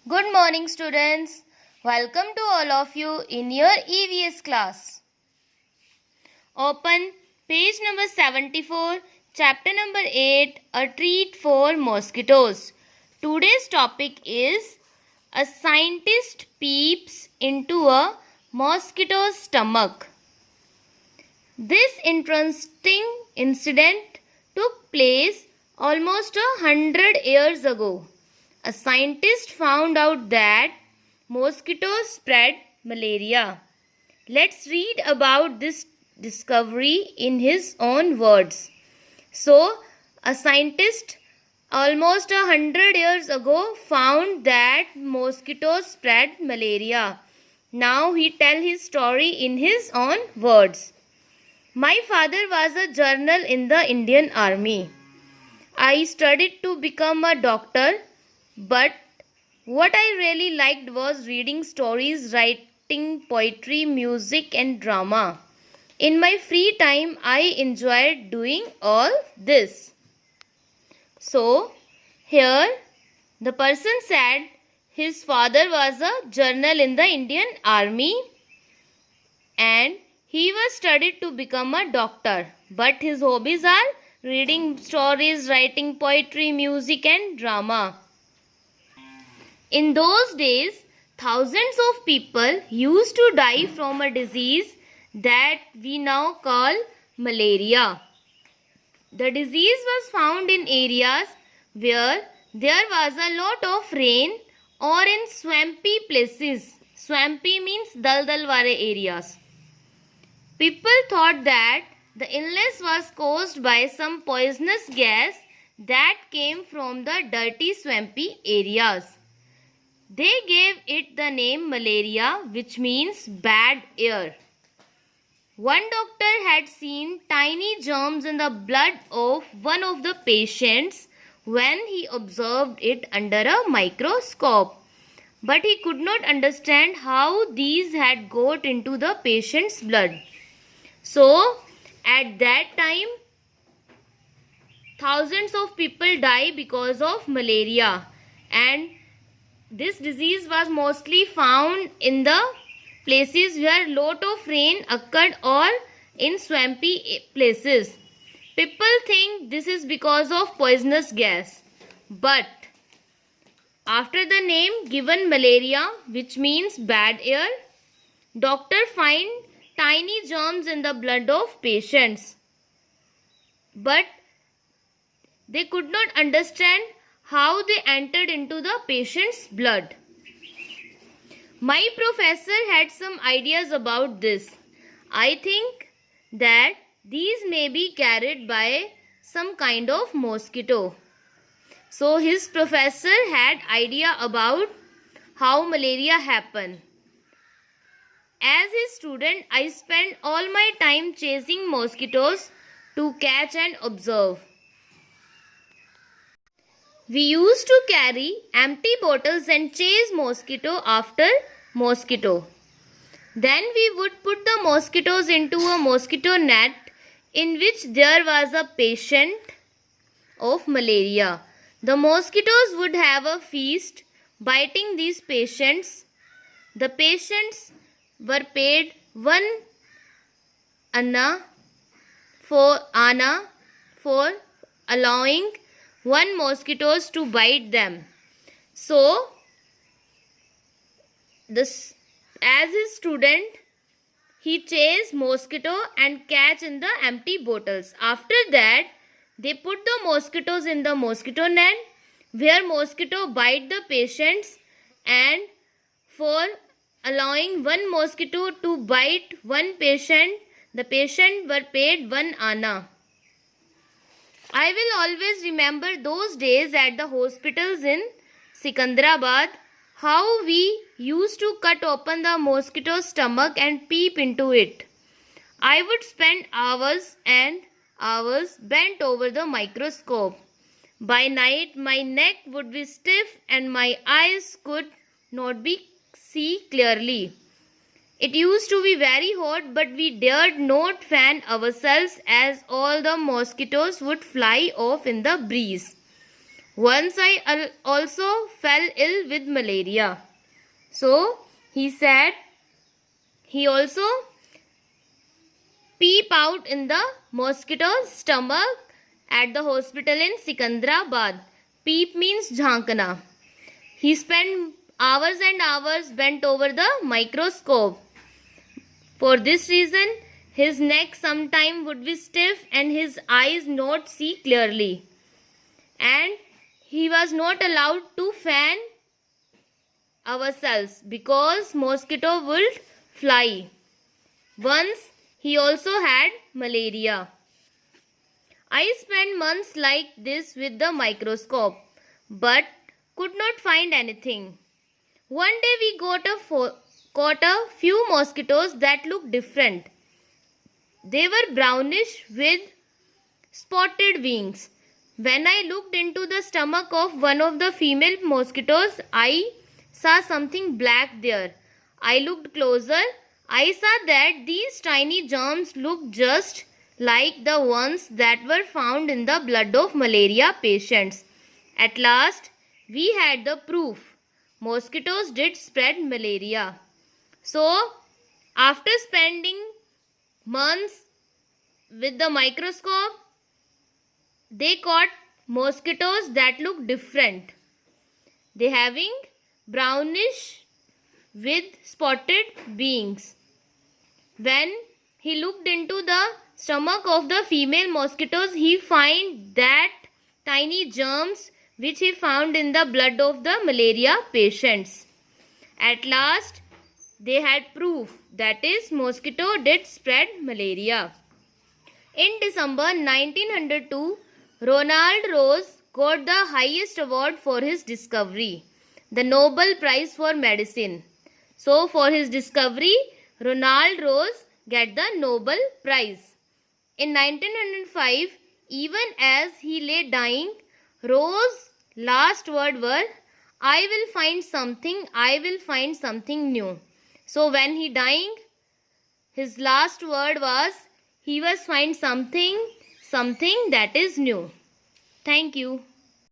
Good morning, students. Welcome to all of you in your EVS class. Open page number 74, chapter number 8, A Treat for Mosquitoes. Today's topic is a scientist peeps into a mosquito's stomach. This interesting incident took place almost 100 years ago. A scientist found out that mosquitoes spread malaria. Let's read about this discovery in his own words. So, a scientist almost 100 years ago found that mosquitoes spread malaria. Now he tells his story in his own words. My father was a colonel in the Indian Army. I studied to become a doctor. But what I really liked was reading stories, writing poetry, music, and drama. In my free time, I enjoyed doing all this. So, here the person said his father was a colonel in the Indian Army and he was studied to become a doctor. But his hobbies are reading stories, writing poetry, music, and drama. In those days, thousands of people used to die from a disease that we now call malaria. The disease was found in areas where there was a lot of rain or in swampy places. Swampy means dal ware areas. People thought that the illness was caused by some poisonous gas that came from the dirty swampy areas. They gave it the name malaria, which means bad air. One doctor had seen tiny germs in the blood of one of the patients when he observed it under a microscope. But he could not understand how these had got into the patient's blood. So, at that time, thousands of people died because of malaria, and this disease was mostly found in the places where lot of rain occurred or in swampy places. People think this is because of poisonous gas. But after the name given malaria, which means bad air, doctor find tiny germs in the blood of patients. But they could not understand how they entered into the patient's blood. My professor had some ideas about this. I think that these may be carried by some kind of mosquito. So his professor had idea about how malaria happen. As his student, I spent all my time chasing mosquitoes to catch and observe. We used to carry empty bottles and chase mosquito after mosquito. Then we would put the mosquitoes into a mosquito net in which there was a patient of malaria. The mosquitoes would have a feast biting these patients. The patients were paid 1 anna for allowing one mosquitoes to bite them. So, as his student, he chased mosquito and catch in the empty bottles. After that, they put the mosquitoes in the mosquito net where mosquito bite the patients, and for allowing one mosquito to bite one patient, the patient were paid 1 anna. I will always remember those days at the hospitals in Sikandrabad, how we used to cut open the mosquito's stomach and peep into it. I would spend hours and hours bent over the microscope. By night, my neck would be stiff and my eyes could not see clearly. It used to be very hot, but we dared not fan ourselves as all the mosquitoes would fly off in the breeze. Once I also fell ill with malaria. So he said he also peep out in the mosquito's stomach at the hospital in Sikandrabad. Peep means jhankana. He spent hours and hours bent over the microscope. For this reason, his neck sometime would be stiff and his eyes not see clearly. And he was not allowed to fan ourselves because mosquito would fly. Once he also had malaria. I spent months like this with the microscope but could not find anything. One day we caught a few mosquitoes that looked different. They were brownish with spotted wings. When I looked into the stomach of one of the female mosquitoes, I saw something black there. I looked closer. I saw that these tiny germs looked just like the ones that were found in the blood of malaria patients. At last, we had the proof. Mosquitoes did spread malaria. So, after spending months with the microscope, they caught mosquitoes that look different. They having brownish with spotted wings. When he looked into the stomach of the female mosquitoes, he find that tiny germs which he found in the blood of the malaria patients. At last, they had proof, that is, mosquito did spread malaria. In December 1902, Ronald Rose got the highest award for his discovery, the Nobel Prize for Medicine. So, for his discovery, Ronald Rose got the Nobel Prize. In 1905, even as he lay dying, Rose's last word were, I will find something new. So when he dying, his last word was, he was find something that is new. Thank you.